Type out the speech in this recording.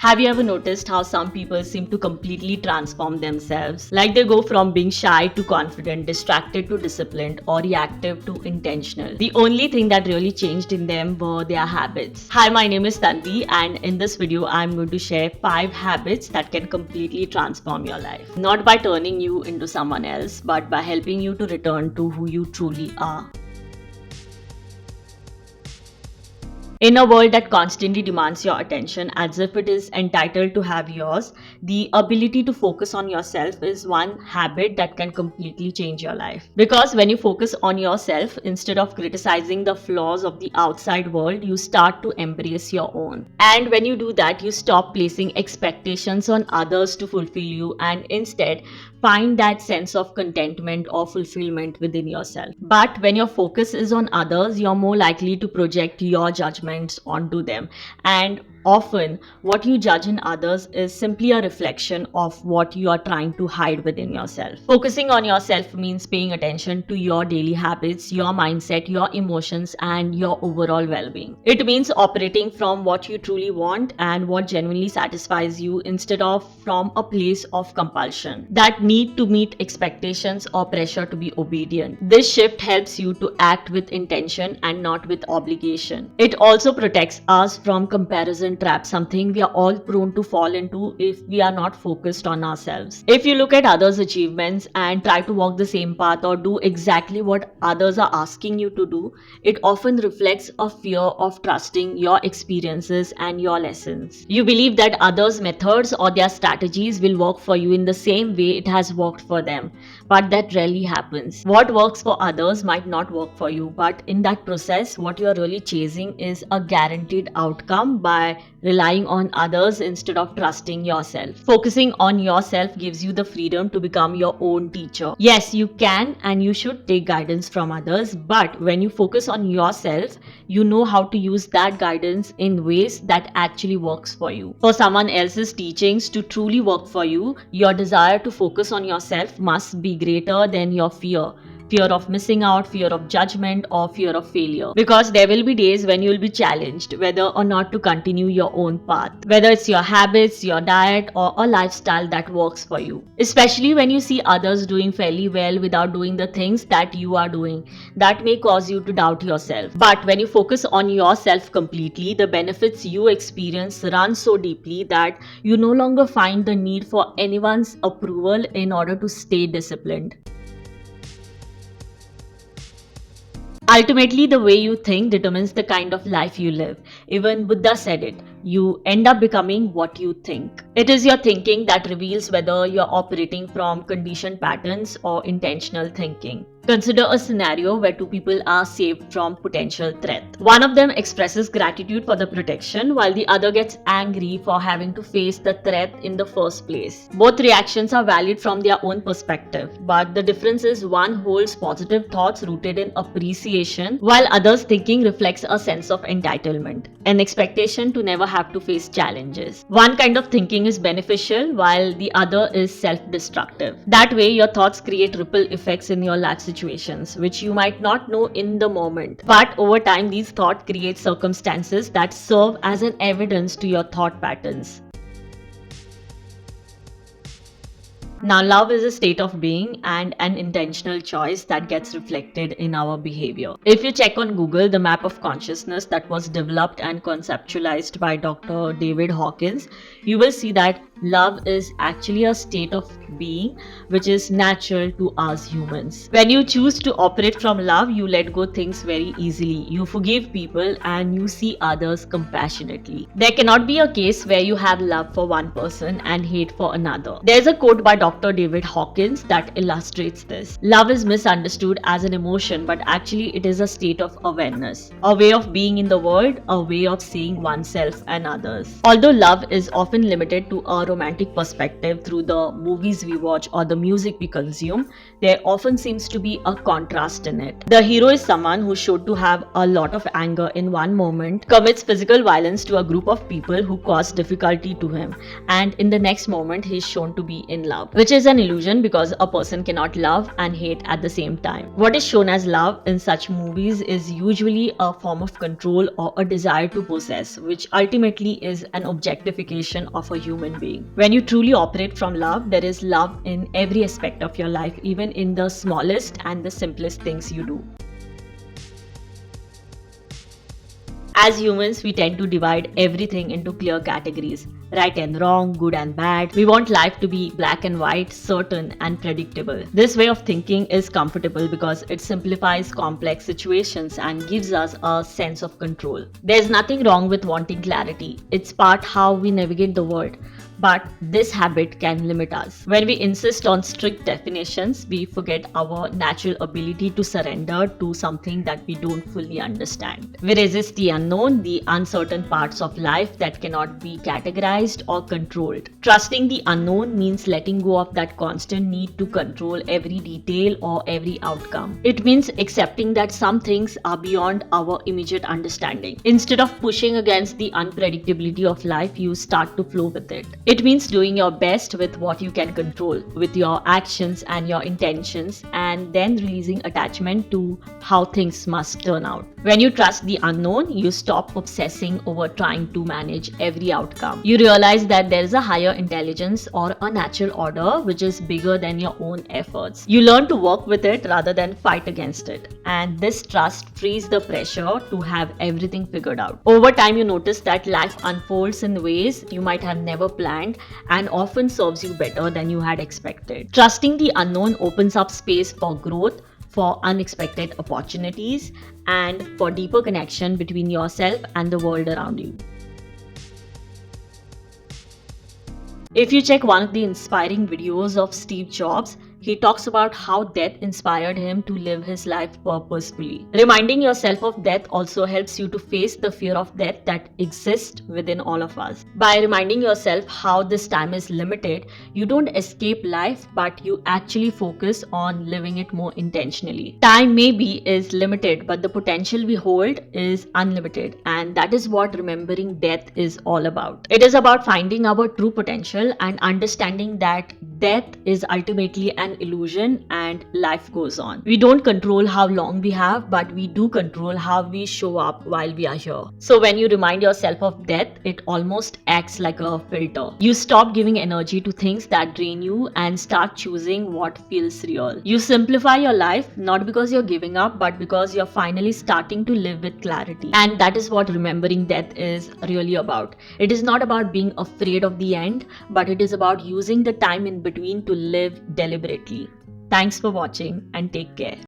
Have you ever noticed how some people seem to completely transform themselves? Like they go from being shy to confident, distracted to disciplined, or reactive to intentional. The only thing that really changed in them were their habits. Hi, my name is Tanvi, and in this video, I'm going to share 5 habits that can completely transform your life. Not by turning you into someone else, but by helping you to return to who you truly are. In a world that constantly demands your attention as if it is entitled to have yours, the ability to focus on yourself is one habit that can completely change your life. Because when you focus on yourself, instead of criticizing the flaws of the outside world, you start to embrace your own. And when you do that, you stop placing expectations on others to fulfill you and instead find that sense of contentment or fulfillment within yourself. But when your focus is on others, you're more likely to project your judgments onto them. And often, what you judge in others is simply a reflection of what you are trying to hide within yourself. Focusing on yourself means paying attention to your daily habits, your mindset, your emotions, and your overall well-being. It means operating from what you truly want and what genuinely satisfies you instead of from a place of compulsion, that need to meet expectations or pressure to be obedient. This shift helps you to act with intention and not with obligation. It also protects us from comparison trap, something we are all prone to fall into if we are not focused on ourselves. If you look at others' achievements and try to walk the same path or do exactly what others are asking you to do, it often reflects a fear of trusting your experiences and your lessons. You believe that others' methods or their strategies will work for you in the same way it has worked for them, but that rarely happens. What works for others might not work for you, but in that process, what you are really chasing is a guaranteed outcome by relying on others instead of trusting yourself. Focusing on yourself gives you the freedom to become your own teacher. Yes, you can and you should take guidance from others, but when you focus on yourself, you know how to use that guidance in ways that actually works for you. For someone else's teachings to truly work for you, your desire to focus on yourself must be greater than your fear of missing out, fear of judgment, or fear of failure. Because there will be days when you will be challenged whether or not to continue your own path, whether it's your habits, your diet, or a lifestyle that works for you. Especially when you see others doing fairly well without doing the things that you are doing, that may cause you to doubt yourself. But when you focus on yourself completely, the benefits you experience run so deeply that you no longer find the need for anyone's approval in order to stay disciplined. Ultimately, the way you think determines the kind of life you live. Even Buddha said it. You end up becoming what you think. It is your thinking that reveals whether you're operating from conditioned patterns or intentional thinking. Consider a scenario where two people are saved from potential threat. One of them expresses gratitude for the protection while the other gets angry for having to face the threat in the first place. Both reactions are valid from their own perspective, but the difference is one holds positive thoughts rooted in appreciation while others' thinking reflects a sense of entitlement, an expectation to never have to face challenges. One kind of thinking is beneficial while the other is self-destructive. That way, your thoughts create ripple effects in your life situations, which you might not know in the moment. But over time, these thoughts create circumstances that serve as an evidence to your thought patterns. Now, love is a state of being and an intentional choice that gets reflected in our behavior. If you check on Google the map of consciousness that was developed and conceptualized by Dr. David Hawkins, you will see that love is actually a state of being which is natural to us humans. When you choose to operate from love, you let go things very easily. You forgive people and you see others compassionately. There cannot be a case where you have love for one person and hate for another. There's a quote by Dr. David Hawkins that illustrates this. Love is misunderstood as an emotion, but actually it is a state of awareness, a way of being in the world, a way of seeing oneself and others. Although love is often limited to a romantic perspective through the movies we watch or the music we consume, there often seems to be a contrast in it. The hero is someone who's shown to have a lot of anger in one moment, commits physical violence to a group of people who cause difficulty to him, and in the next moment he's shown to be in love, which is an illusion because a person cannot love and hate at the same time. What is shown as love in such movies is usually a form of control or a desire to possess, which ultimately is an objectification of a human being. When you truly operate from love, there is love in every aspect of your life, even in the smallest and the simplest things you do. As humans, we tend to divide everything into clear categories: right and wrong, good and bad. We want life to be black and white, certain and predictable. This way of thinking is comfortable because it simplifies complex situations and gives us a sense of control. There's nothing wrong with wanting clarity. It's part how we navigate the world. But this habit can limit us. When we insist on strict definitions, we forget our natural ability to surrender to something that we don't fully understand. We resist the unknown, the uncertain parts of life that cannot be categorized or controlled. Trusting the unknown means letting go of that constant need to control every detail or every outcome. It means accepting that some things are beyond our immediate understanding. Instead of pushing against the unpredictability of life, you start to flow with it. It means doing your best with what you can control, with your actions and your intentions, and then releasing attachment to how things must turn out. When you trust the unknown, you stop obsessing over trying to manage every outcome. You realize that there is a higher intelligence or a natural order which is bigger than your own efforts. You learn to work with it rather than fight against it. And this trust frees the pressure to have everything figured out. Over time, you notice that life unfolds in ways you might have never planned and often serves you better than you had expected. Trusting the unknown opens up space for growth, for unexpected opportunities, and for deeper connection between yourself and the world around you. If you check one of the inspiring videos of Steve Jobs, he talks about how death inspired him to live his life purposefully. Reminding yourself of death also helps you to face the fear of death that exists within all of us. By reminding yourself how this time is limited, you don't escape life, but you actually focus on living it more intentionally. Time maybe is limited, but the potential we hold is unlimited, and that is what remembering death is all about. It is about finding our true potential and understanding that death is ultimately an illusion and life goes on. We don't control how long we have, but we do control how we show up while we are here. So when you remind yourself of death, it almost acts like a filter. You stop giving energy to things that drain you and start choosing what feels real. You simplify your life not because you're giving up, but because you're finally starting to live with clarity. And that is what remembering death is really about. It is not about being afraid of the end, but it is about using the time in between to live deliberately. Thanks for watching and take care.